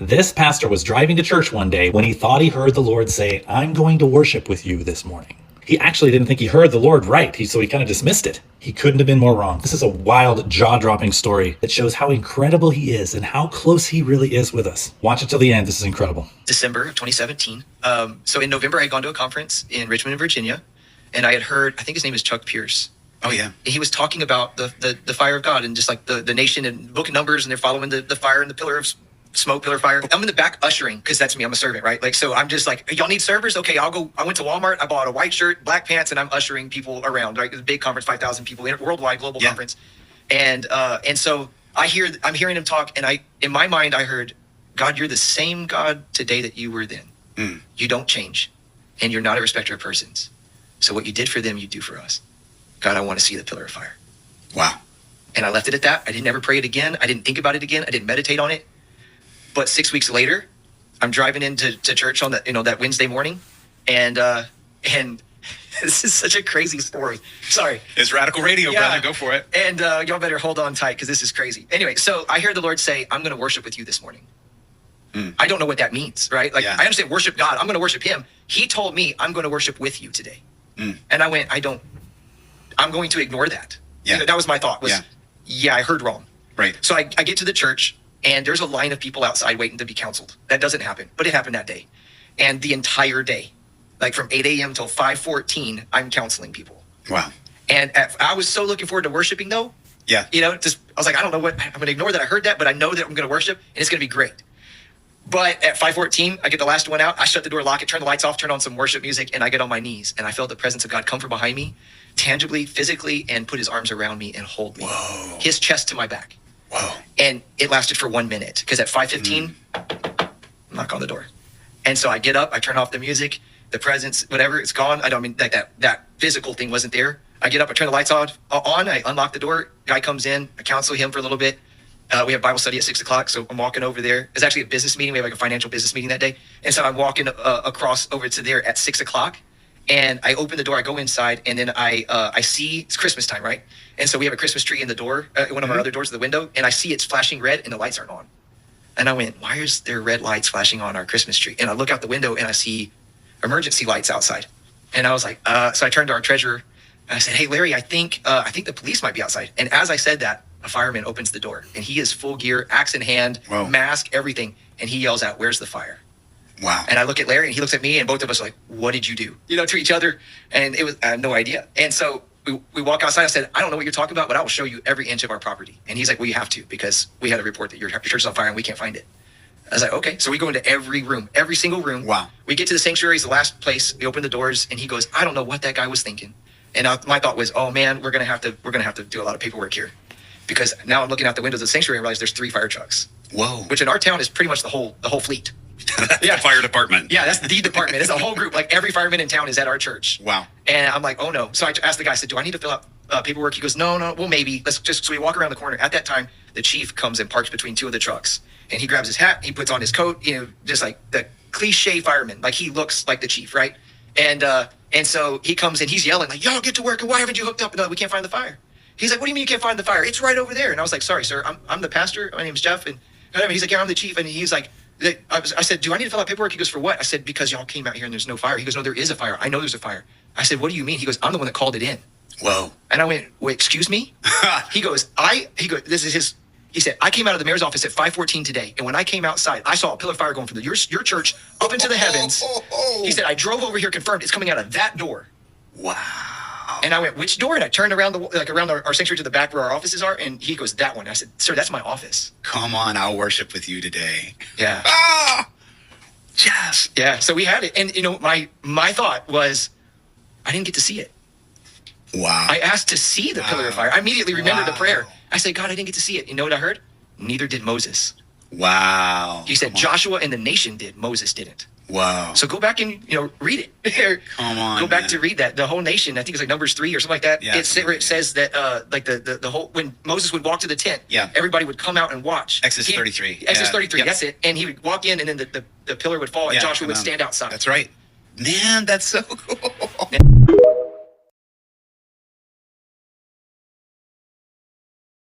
This pastor was driving to church one day when he thought he heard the Lord say, "I'm going to worship with you this morning." He actually didn't think he heard the Lord right, so he kind of dismissed it. He couldn't have been more wrong. This is a wild, jaw-dropping story that shows how incredible he is and how close he really is with us. Watch it till the end. This is incredible. December of 2017. So in November, I had gone to a conference in Richmond, Virginia, and I had heard, I think his name is Chuck Pierce. Oh, yeah. He was talking about the fire of God and just like the nation and book of Numbers, and they're following the fire and the pillar of smoke, pillar of fire. I'm in the back ushering because that's me. I'm a servant, right? Like, so I'm just like, y'all need servers? Okay, I'll go. I went to Walmart. I bought a white shirt, black pants, and I'm ushering people around, right? It's a big conference, 5,000 people, worldwide, global conference. And so I'm hearing him talk, and in my mind, I heard, God, you're the same God today that you were then. You don't change, and you're not a respecter of persons. So what you did for them, you do for us. God, I want to see the pillar of fire. Wow. And I left it at that. I didn't ever pray it again. I didn't think about it again. I didn't meditate on it. But 6 weeks later, I'm driving into church on that Wednesday morning, and this is such a crazy story. Sorry. It's radical radio, brother. Go for it. And y'all better hold on tight because this is crazy. Anyway, so I hear the Lord say, "I'm going to worship with you this morning." I don't know what that means, right? Like, I understand worship God. I'm going to worship him. He told me, "I'm going to worship with you today." And I went, I'm going to ignore that. Yeah. That was my thought I heard wrong. Right. So I get to the church, and there's a line of people outside waiting to be counseled. That doesn't happen, but it happened that day. And the entire day, like from 8 a.m. till 5:14, I'm counseling people. Wow. And I was so looking forward to worshiping though. Yeah. I was like, I don't know what, I'm going to ignore that I heard that, but I know that I'm going to worship and it's going to be great. But at 5:14, I get the last one out. I shut the door, lock it, turn the lights off, turn on some worship music, and I get on my knees. And I felt the presence of God come from behind me, tangibly, physically, and put his arms around me and hold me. Whoa. His chest to my back. Whoa. And it lasted for 1 minute because at 5:15, knock on the door. And so I get up, I turn off the music, the presence, whatever, it's gone. I don't mean like that physical thing wasn't there. I get up, I turn the lights on, I unlock the door, guy comes in, I counsel him for a little bit. We have Bible study at 6 o'clock, so I'm walking over there. It's actually a business meeting. We have like a financial business meeting that day. And so I'm walking across over to there at 6 o'clock. And I open the door, I go inside, and then I see it's Christmas time, right? And so we have a Christmas tree in the door, one of our other doors to the window, and I see it's flashing red and the lights aren't on. And I went, why is there red lights flashing on our Christmas tree? And I look out the window and I see emergency lights outside. And I was like, so I turned to our treasurer and I said, "Hey, Larry, I think the police might be outside." And as I said that, a fireman opens the door and he is full gear, axe in hand, mask, everything. And he yells out, "Where's the fire?" Wow. And I look at Larry and he looks at me and both of us are like, "What did you do?" To each other. And I had no idea. And so we walk outside. I said, "I don't know what you're talking about, but I will show you every inch of our property." And he's like, "Well, you have to, because we had a report that your church is on fire and we can't find it." I was like, "Okay." So we go into every room, every single room. Wow. We get to the sanctuary, it's the last place. We open the doors and he goes, "I don't know what that guy was thinking." And my thought was, "Oh man, we're gonna have to do a lot of paperwork here." Because now I'm looking out the windows of the sanctuary and realize there's 3 fire trucks. Whoa. Which in our town is pretty much the whole fleet. The fire department. Yeah, that's the department. It's a whole group. Like every fireman in town is at our church. Wow. And I'm like, oh no. So I asked the guy, I said, "Do I need to fill out paperwork?" He goes, no, well, maybe. So we walk around the corner. At that time, the chief comes and parks between 2 of the trucks. And he grabs his hat, he puts on his coat, just like the cliche fireman. Like he looks like the chief, right? And so he comes and he's yelling like, "Y'all get to work, and why haven't you hooked up?" No, we can't find the fire. He's like, "What do you mean you can't find the fire? It's right over there." And I was like, "Sorry, sir, I'm the pastor. My name's Jeff." And he's like, "Yeah, I'm the chief." And he's like, I said, "Do I need to fill out paperwork?" He goes, "For what?" I said, "Because y'all came out here and there's no fire." He goes, "No, there is a fire. I know there's a fire." I said, "What do you mean?" He goes, "I'm the one that called it in." Whoa. And I went, "Wait, excuse me?" He goes, this is his, he said, "I came out of the mayor's office at 5:14 today. And when I came outside, I saw a pillar of fire going from your church up into the heavens." He said, "I drove over here, confirmed it's coming out of that door." Wow. And I went, "Which door?" And I turned around around our sanctuary to the back where our offices are. And he goes, "That one." I said, "Sir, that's my office." Come on, I'll worship with you today. Yeah. Yes. Yeah. So we had it. And my thought was, I didn't get to see it. Wow. I asked to see the pillar of fire. I immediately remembered the prayer. I said, "God, I didn't get to see it." You know what I heard? Neither did Moses. Wow. He said Joshua and the nation did. Moses didn't. Wow. So go back and read it. Come on. Go back man. to read that. The whole nation. I think it's like Numbers 3 or something like that. Yeah, It says that like the whole, when Moses would walk to the tent, Yeah. everybody would come out and watch. Exodus 33. Exodus Yeah. 33. Yep. That's it. And he would walk in, and then the pillar would fall, and Yeah, Joshua would come on. stand outside. That's right. Man, that's so cool.